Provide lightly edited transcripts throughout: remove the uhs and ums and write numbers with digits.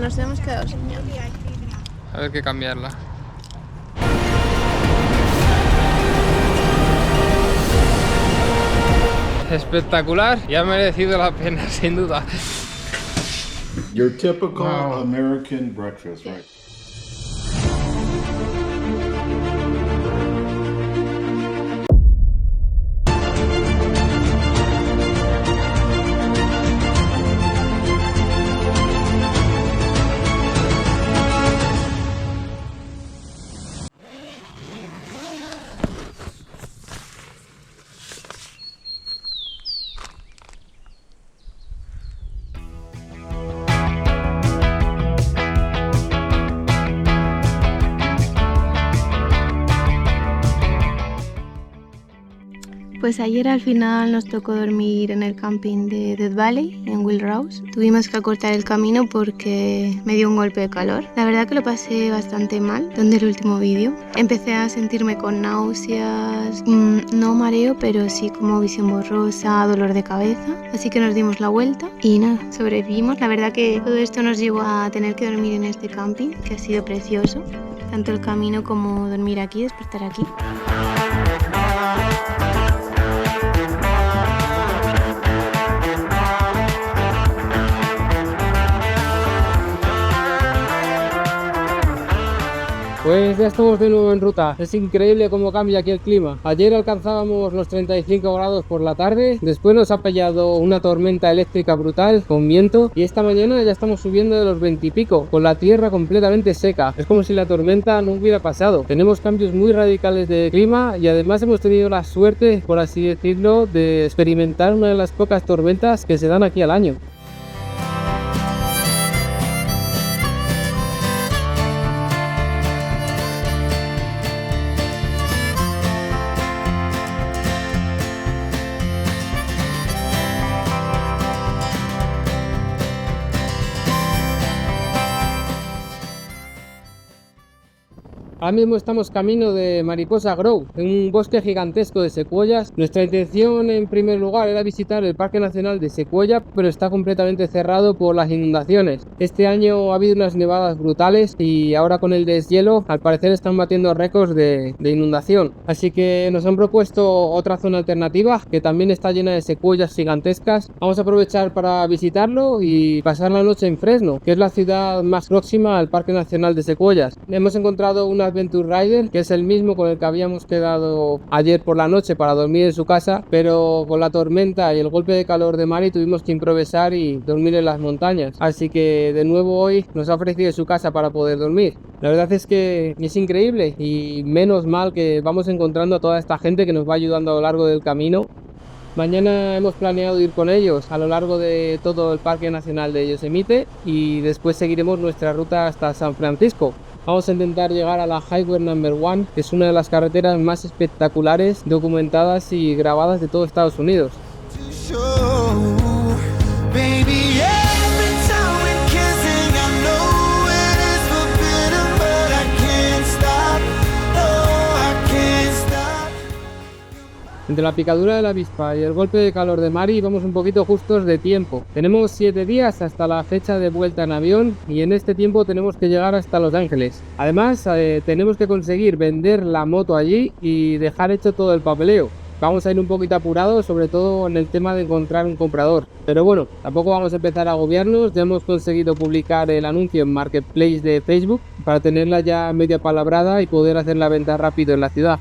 nos hemos quedado sin llave. A ver qué cambiarla. Espectacular y ha merecido la pena, sin duda. Your typical American breakfast, right? Pues ayer al final nos tocó dormir en el camping de Death Valley, en Willrouse. Tuvimos que acortar el camino porque me dio un golpe de calor. La verdad que lo pasé bastante mal, donde el último vídeo. Empecé a sentirme con náuseas, no mareo, pero sí como visión borrosa, dolor de cabeza. Así que nos dimos la vuelta y nada, sobrevivimos. La verdad que todo esto nos llevó a tener que dormir en este camping, que ha sido precioso. Tanto el camino como dormir aquí, despertar aquí. Pues ya estamos de nuevo en ruta. Es increíble cómo cambia aquí el clima. Ayer alcanzábamos los 35 grados por la tarde, después nos ha pillado una tormenta eléctrica brutal con viento y esta mañana ya estamos subiendo de los 20 y pico, con la tierra completamente seca. Es como si la tormenta no hubiera pasado. Tenemos cambios muy radicales de clima y además hemos tenido la suerte, por así decirlo, de experimentar una de las pocas tormentas que se dan aquí al año. Ahora mismo estamos camino de Mariposa Grove, en un bosque gigantesco de secuoyas. Nuestra intención en primer lugar era visitar el Parque Nacional de Sequoia, pero está completamente cerrado por las inundaciones. Este año ha habido unas nevadas brutales y ahora con el deshielo al parecer están batiendo récords de inundación. Así que nos han propuesto otra zona alternativa que también está llena de secuoyas gigantescas. Vamos a aprovechar para visitarlo y pasar la noche en Fresno, que es la ciudad más próxima al Parque Nacional de Secuoyas. Hemos encontrado una Adventure Rider, que es el mismo con el que habíamos quedado ayer por la noche para dormir en su casa, pero con la tormenta y el golpe de calor de Mari tuvimos que improvisar y dormir en las montañas. Así que de nuevo hoy nos ha ofrecido su casa para poder dormir. La verdad es que es increíble y menos mal que vamos encontrando a toda esta gente que nos va ayudando a lo largo del camino. Mañana hemos planeado ir con ellos a lo largo de todo el Parque Nacional de Yosemite y después seguiremos nuestra ruta hasta San Francisco. Vamos a intentar llegar a la Highway No. 1, que es una de las carreteras más espectaculares documentadas y grabadas de todo Estados Unidos. Entre la picadura de la avispa y el golpe de calor de Mari vamos un poquito justos de tiempo. Tenemos 7 días hasta la fecha de vuelta en avión y en este tiempo tenemos que llegar hasta Los Ángeles. Además, tenemos que conseguir vender la moto allí y dejar hecho todo el papeleo. Vamos a ir un poquito apurados, sobre todo en el tema de encontrar un comprador. Pero bueno, tampoco vamos a empezar a agobiarnos. Ya hemos conseguido publicar el anuncio en Marketplace de Facebook para tenerla ya media palabrada y poder hacer la venta rápido en la ciudad.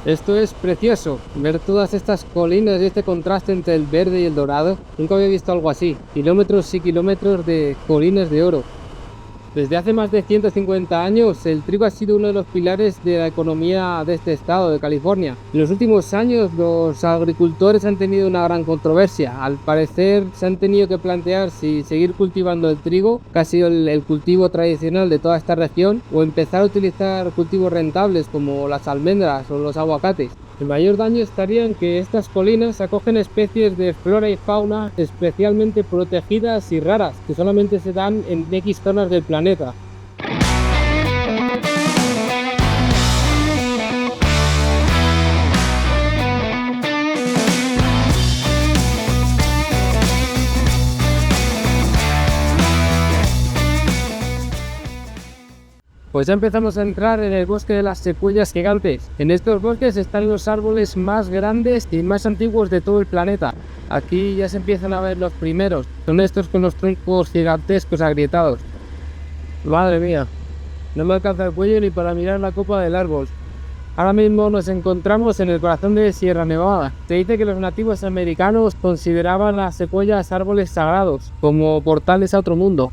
Esto es precioso, ver todas estas colinas y este contraste entre el verde y el dorado. Nunca había visto algo así, kilómetros y kilómetros de colinas de oro. Desde hace más de 150 años, el trigo ha sido uno de los pilares de la economía de este estado, de California. En los últimos años, los agricultores han tenido una gran controversia. Al parecer, se han tenido que plantear si seguir cultivando el trigo, que ha sido el cultivo tradicional de toda esta región, o empezar a utilizar cultivos rentables como las almendras o los aguacates. El mayor daño estaría en que estas colinas acogen especies de flora y fauna especialmente protegidas y raras, que solamente se dan en X zonas del planeta. Pues ya empezamos a entrar en el bosque de las secuoyas gigantes. En estos bosques están los árboles más grandes y más antiguos de todo el planeta. Aquí ya se empiezan a ver los primeros. Son estos con los troncos gigantescos agrietados. Madre mía, no me alcanza el cuello ni para mirar la copa del árbol. Ahora mismo nos encontramos en el corazón de Sierra Nevada. Se dice que los nativos americanos consideraban las secuoyas árboles sagrados, como portales a otro mundo.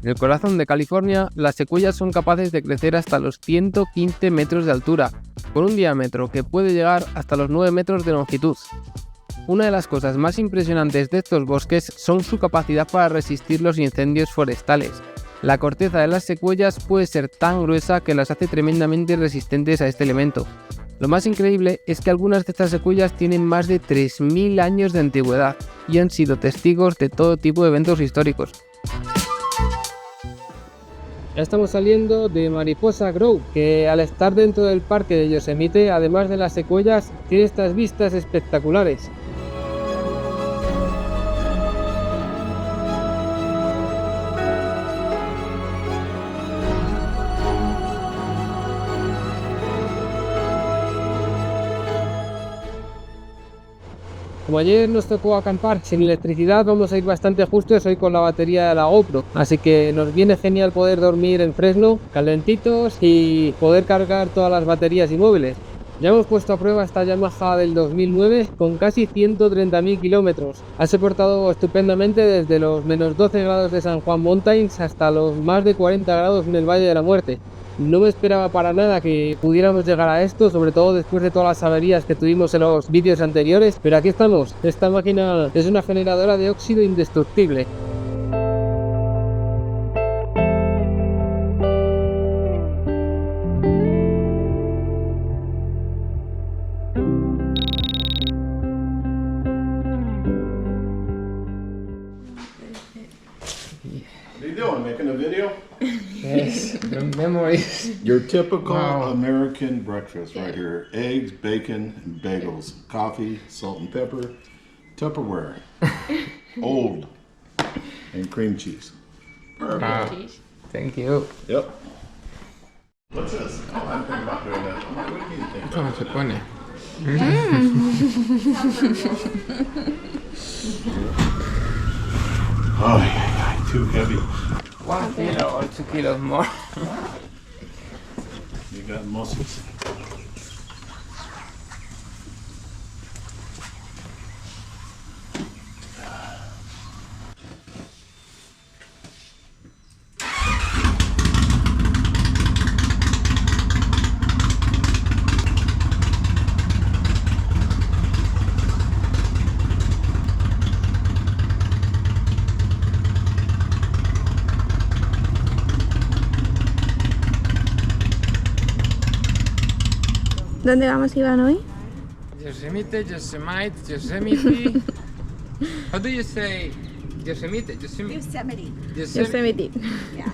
En el corazón de California, las secuoyas son capaces de crecer hasta los 115 metros de altura, con un diámetro que puede llegar hasta los 9 metros de longitud. Una de las cosas más impresionantes de estos bosques son su capacidad para resistir los incendios forestales. La corteza de las secuoyas puede ser tan gruesa que las hace tremendamente resistentes a este elemento. Lo más increíble es que algunas de estas secuoyas tienen más de 3000 años de antigüedad y han sido testigos de todo tipo de eventos históricos. Ya estamos saliendo de Mariposa Grove, que al estar dentro del parque de Yosemite, además de las secuoyas, tiene estas vistas espectaculares. Como ayer nos tocó acampar sin electricidad, vamos a ir bastante justos hoy con la batería de la GoPro, así que nos viene genial poder dormir en Fresno, calentitos y poder cargar todas las baterías y móviles. Ya hemos puesto a prueba esta Yamaha del 2009 con casi 130.000 kilómetros. Ha soportado estupendamente desde los menos 12 grados de San Juan Mountains hasta los más de 40 grados en el Valle de la Muerte. No me esperaba para nada que pudiéramos llegar a esto, sobre todo después de todas las averías que tuvimos en los vídeos anteriores, pero aquí estamos. Esta máquina es una generadora de óxido indestructible. What are you doing? Making a video? Yes, memories. Your typical Wow. American breakfast right here. Eggs, bacon, and bagels. Coffee, salt and pepper, Tupperware. Old. And cream cheese. Perfect. Thank you. Yep. What's this? Oh, I'm thinking about doing that. I'm like, what do you think? ¿Cómo se pone? Oh, yeah, too heavy. 1 kilo or 2 kilos more. You got muscles. ¿Dónde vamos, Iván, hoy? Yosemite, Yosemite, Yosemite. How do you say Yosemite? Yosemite. Yosemite. Yosemite. Yeah.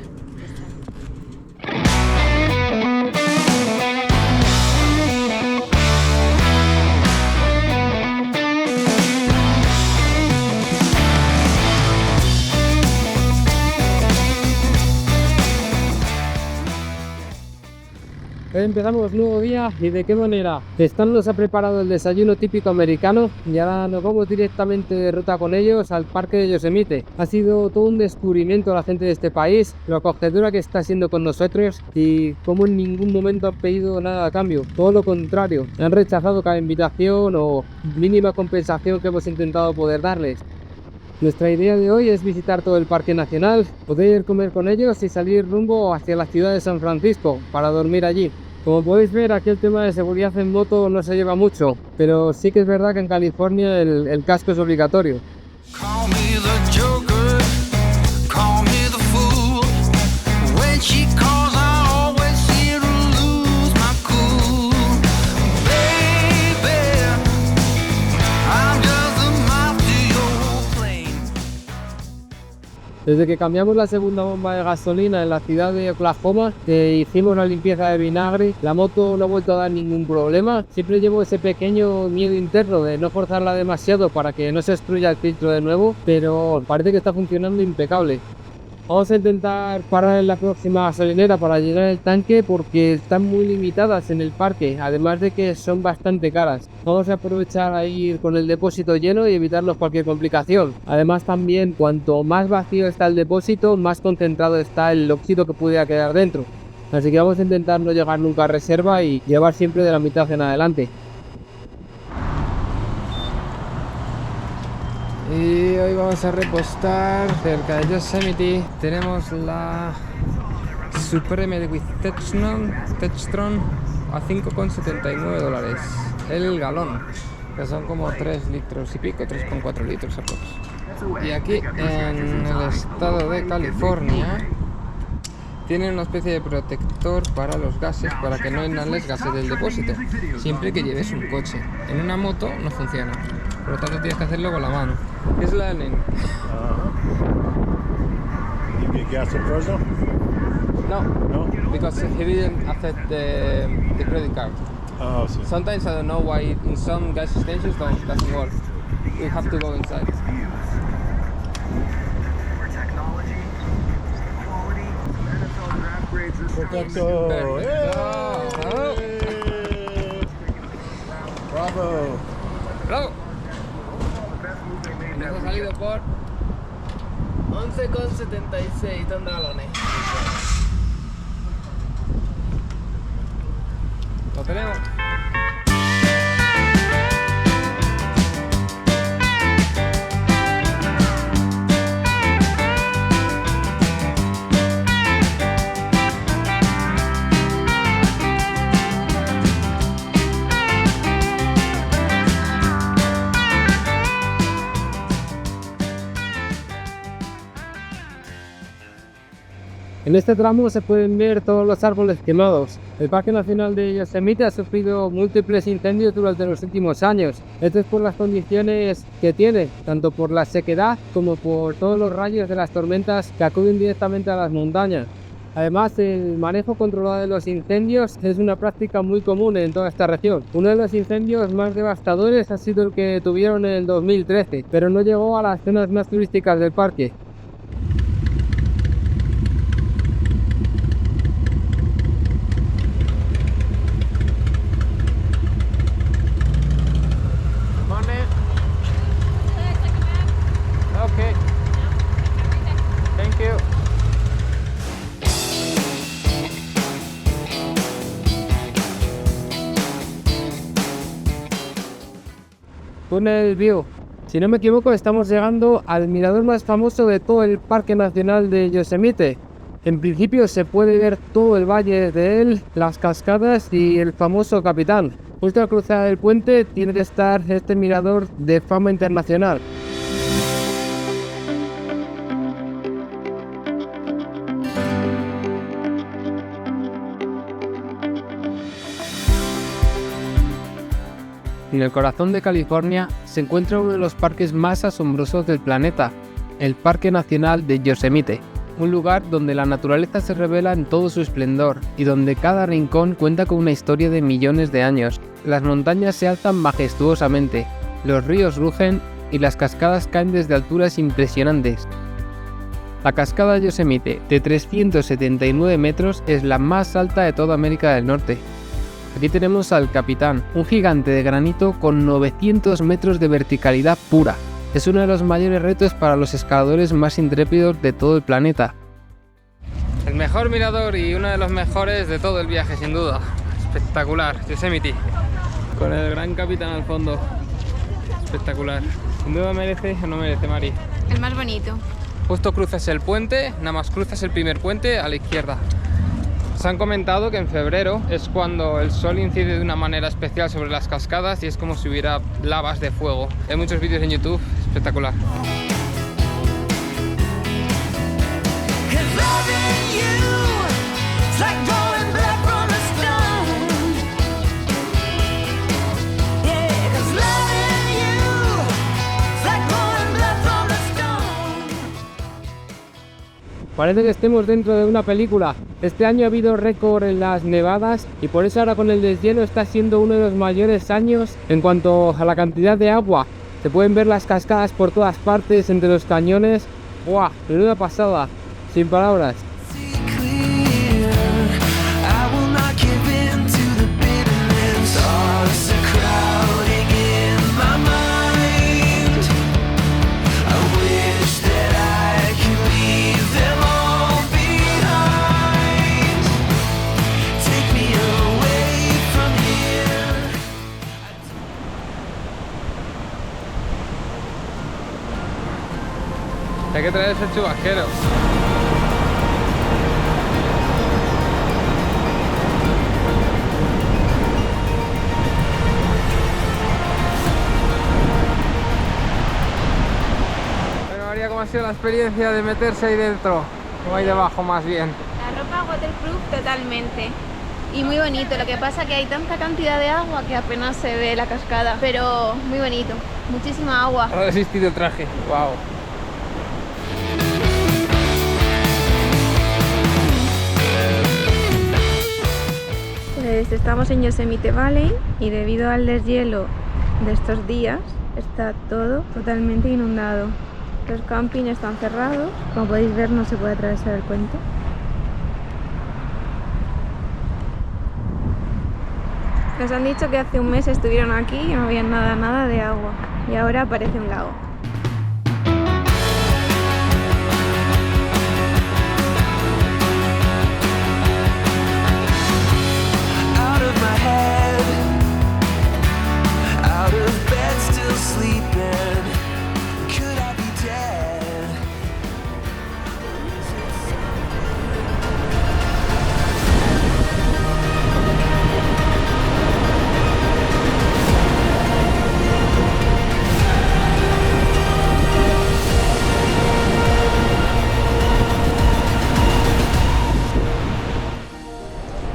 Empezamos nuevo día y de qué manera. Stan nos ha preparado el desayuno típico americano y ahora nos vamos directamente de ruta con ellos al parque de Yosemite. Ha sido todo un descubrimiento a la gente de este país, la acogedora que está siendo con nosotros y como en ningún momento han pedido nada a cambio, todo lo contrario, han rechazado cada invitación o mínima compensación que hemos intentado poder darles. Nuestra idea de hoy es visitar todo el parque nacional, poder comer con ellos y salir rumbo hacia la ciudad de San Francisco para dormir allí. Como podéis ver, aquí el tema de seguridad en moto no se lleva mucho, pero sí que es verdad que en California el casco es obligatorio. Call me the Joker, call me the fool. When she calls, I always seem to lose my cool. Baby, I'm just a mouse to your plane. Desde que cambiamos la segunda bomba de gasolina en la ciudad de Oklahoma, que hicimos la limpieza de vinagre, la moto no ha vuelto a dar ningún problema. Siempre llevo ese pequeño miedo interno de no forzarla demasiado para que no se destruya el filtro de nuevo, pero parece que está funcionando impecable. Vamos a intentar parar en la próxima gasolinera para llenar el tanque porque están muy limitadas en el parque, además de que son bastante caras. Vamos a aprovechar a ir con el depósito lleno y evitarnos cualquier complicación. Además también, cuanto más vacío está el depósito, más concentrado está el óxido que pudiera quedar dentro. Así que vamos a intentar no llegar nunca a reserva y llevar siempre de la mitad en adelante. Y hoy vamos a repostar cerca de Yosemite. Tenemos la Supreme with Textron a $5,79 el galón, que son como 3 litros y pico, 3,4 litros aprox. Y aquí en el estado de California tienen una especie de protector para los gases, para que no inhales gases del depósito, siempre que lleves un coche. En una moto no funciona, por lo tanto tienes que hacerlo con la mano. ¿Qué es la Lenin? You get gas at Fresno? No, because he didn't accept the credit card. Oh, sí. Sometimes I don't know why in some gas stations doesn't work. We have to go inside. Perfecto. Bravo. Bravo. ¡Bravo! Nos ha salido por 11,76 galones. Lo tenemos. En este tramo se pueden ver todos los árboles quemados. El Parque Nacional de Yosemite ha sufrido múltiples incendios durante los últimos años. Esto es por las condiciones que tiene, tanto por la sequedad como por todos los rayos de las tormentas que acuden directamente a las montañas. Además, el manejo controlado de los incendios es una práctica muy común en toda esta región. Uno de los incendios más devastadores ha sido el que tuvieron en el 2013, pero no llegó a las zonas más turísticas del parque. Okay. Thank you. Tunnel View. Si no me equivoco, estamos llegando al mirador más famoso de todo el Parque Nacional de Yosemite. En principio se puede ver todo el valle de él, las cascadas y el famoso Capitán. Justo al cruzar el puente tiene que estar este mirador de fama internacional. En el corazón de California se encuentra uno de los parques más asombrosos del planeta, el Parque Nacional de Yosemite, un lugar donde la naturaleza se revela en todo su esplendor y donde cada rincón cuenta con una historia de millones de años. Las montañas se alzan majestuosamente, los ríos rugen y las cascadas caen desde alturas impresionantes. La cascada Yosemite, de 379 metros, es la más alta de toda América del Norte. Aquí tenemos al Capitán, un gigante de granito con 900 metros de verticalidad pura. Es uno de los mayores retos para los escaladores más intrépidos de todo el planeta. El mejor mirador y uno de los mejores de todo el viaje, sin duda. Espectacular, Yosemite, con el gran Capitán al fondo. Espectacular. ¿Sin duda merece o no merece, Mari? El más bonito. Justo cruzas el puente, nada más cruzas el primer puente a la izquierda. Se han comentado que en febrero es cuando el sol incide de una manera especial sobre las cascadas y es como si hubiera lavas de fuego. Hay muchos vídeos en YouTube, espectacular. Parece que estemos dentro de una película. Este año ha habido récord en las nevadas y por eso ahora con el deshielo está siendo uno de los mayores años en cuanto a la cantidad de agua. Se pueden ver las cascadas por todas partes entre los cañones. ¡Buah! Menuda pasada. Sin palabras. Hay que traer ese chubasquero. Bueno, María, ¿cómo ha sido la experiencia de meterse ahí dentro? ¿Cómo hay debajo más bien? La ropa waterproof totalmente. Y muy bonito, lo que pasa que hay tanta cantidad de agua que apenas se ve la cascada. Pero muy bonito, muchísima agua. Ha resistido el traje, wow. Pues estamos en Yosemite Valley y debido al deshielo de estos días está todo totalmente inundado. Los campings están cerrados, como podéis ver no se puede atravesar el puente. Nos han dicho que hace un mes estuvieron aquí y no había nada de agua y ahora aparece un lago.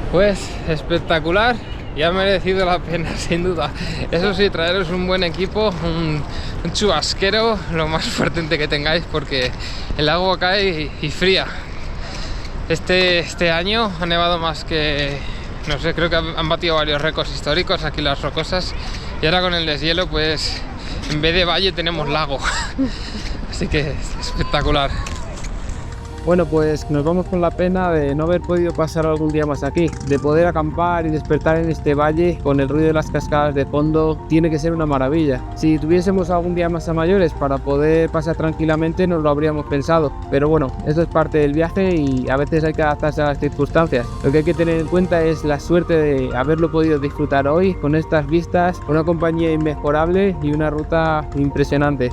Pues espectacular y ha merecido la pena, sin duda. Eso sí, traeros un buen equipo, un chubasquero, lo más fuerte que tengáis, porque el agua cae y fría. Este año ha nevado más que, no sé, creo que han batido varios récords históricos aquí las Rocosas, y ahora con el deshielo pues en vez de valle tenemos lago. Así que es espectacular. Bueno, pues nos vamos con la pena de no haber podido pasar algún día más aquí, de poder acampar y despertar en este valle con el ruido de las cascadas de fondo. Tiene que ser una maravilla. Si tuviésemos algún día más a mayores para poder pasar tranquilamente nos lo habríamos pensado, pero bueno, esto es parte del viaje y a veces hay que adaptarse a las circunstancias. Lo que hay que tener en cuenta es la suerte de haberlo podido disfrutar hoy con estas vistas, una compañía inmejorable y una ruta impresionante.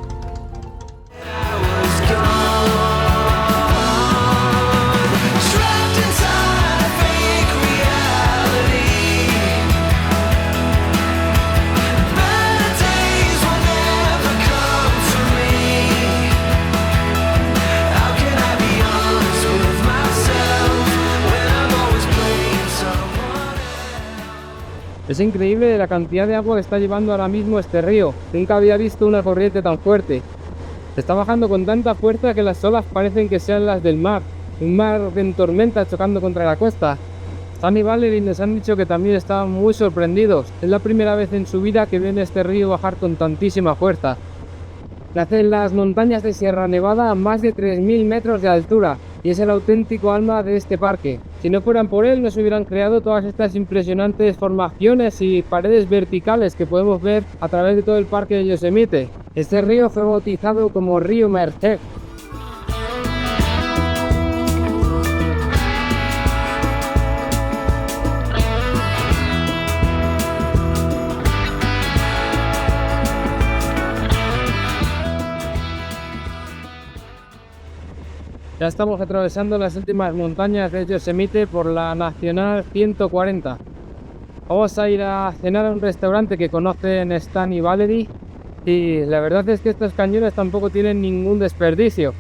Es increíble la cantidad de agua que está llevando ahora mismo este río. Nunca había visto una corriente tan fuerte. Está bajando con tanta fuerza que las olas parecen que sean las del mar. Un mar en tormenta chocando contra la costa. Stan y Valerie nos han dicho que también estaban muy sorprendidos. Es la primera vez en su vida que ven este río bajar con tantísima fuerza. Nace en las montañas de Sierra Nevada a más de 3.000 metros de altura y es el auténtico alma de este parque. Si no fueran por él no se hubieran creado todas estas impresionantes formaciones y paredes verticales que podemos ver a través de todo el parque de Yosemite. Este río fue bautizado como Río Merced. Ya estamos atravesando las últimas montañas de Yosemite por la Nacional 140. Vamos a ir a cenar a un restaurante que conocen Stan y Valerie y la verdad es que estos cañones tampoco tienen ningún desperdicio.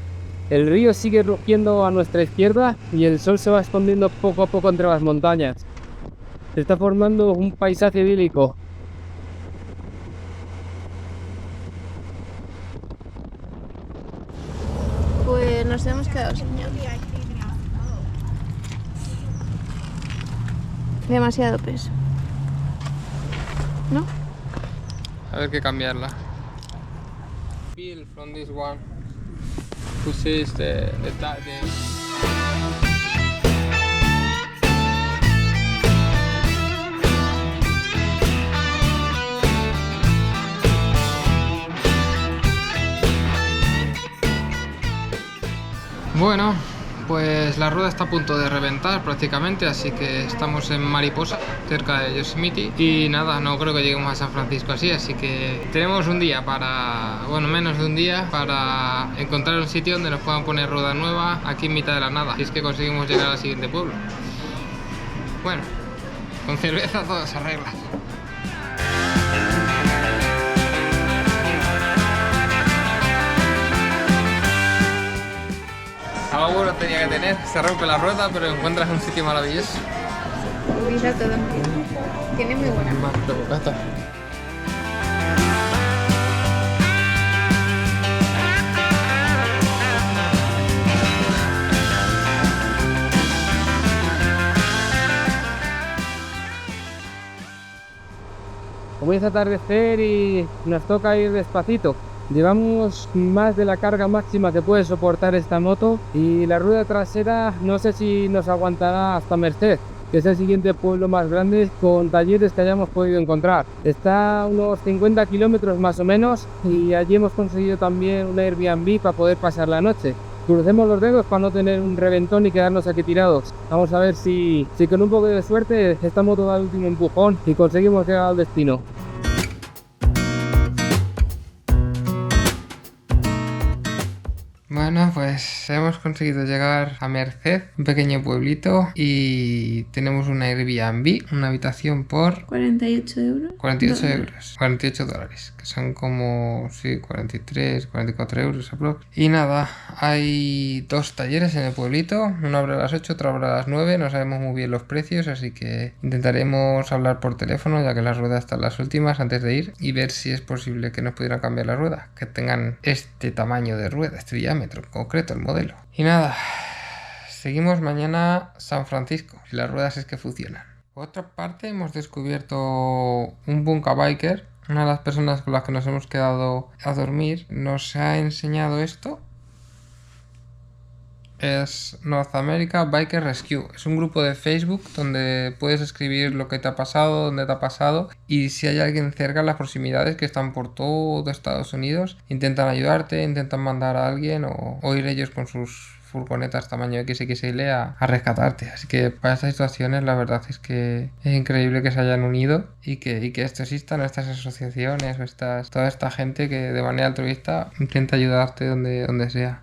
El río sigue rugiendo a nuestra izquierda y el sol se va escondiendo poco a poco entre las montañas. Se está formando un paisaje idílico. Pues nos hemos quedado sin ñoqui. Demasiado peso. ¿No? A ver qué cambiarla. Bill from this one. Which is the Bueno, pues la rueda está a punto de reventar prácticamente, así que estamos en Mariposa, cerca de Yosemite. Y nada, no creo que lleguemos a San Francisco así que tenemos un día menos de un día para encontrar un sitio donde nos puedan poner rueda nueva aquí en mitad de la nada, si es que conseguimos llegar al siguiente pueblo. Bueno, con cerveza todo se arregla. Algo bueno tenía que tener, se rompe la rueda, pero encuentras un sitio maravilloso. Utiliza todo. Tiene muy buena. Más provocata. Comienza a atardecer y nos toca ir despacito. Llevamos más de la carga máxima que puede soportar esta moto y la rueda trasera no sé si nos aguantará hasta Merced, que es el siguiente pueblo más grande con talleres que hayamos podido encontrar. Está a unos 50 kilómetros más o menos y allí hemos conseguido también un Airbnb para poder pasar la noche. Crucemos los dedos para no tener un reventón y quedarnos aquí tirados. Vamos a ver si con un poco de suerte esta moto da el último empujón y conseguimos llegar al destino. Bueno, pues hemos conseguido llegar a Merced, un pequeño pueblito, y tenemos un Airbnb, una habitación por 48 euros. 48 euros, 48 dólares, que son como, sí, 43, 44 euros aprox. Y nada, hay 2 talleres en el pueblito, uno abre a las 8, otro abre a las 9, no sabemos muy bien los precios, así que intentaremos hablar por teléfono, ya que las ruedas están las últimas antes de ir, y ver si es posible que nos pudieran cambiar la rueda, que tengan este tamaño de rueda, este diámetro en concreto, el modelo. Y nada, seguimos mañana San Francisco, y las ruedas es que funcionan. Por otra parte, hemos descubierto un Bunka Biker. Una de las personas con las que nos hemos quedado a dormir nos ha enseñado esto. Es North America Biker Rescue. Es un grupo de Facebook donde puedes escribir lo que te ha pasado, dónde te ha pasado, y si hay alguien cerca en las proximidades, que están por todo Estados Unidos, intentan ayudarte, intentan mandar a alguien o ir ellos con sus furgonetas tamaño XXL a rescatarte. Así que para estas situaciones la verdad es que es increíble que se hayan unido y que esto existan, estas asociaciones o toda esta gente que de manera altruista intenta ayudarte donde sea.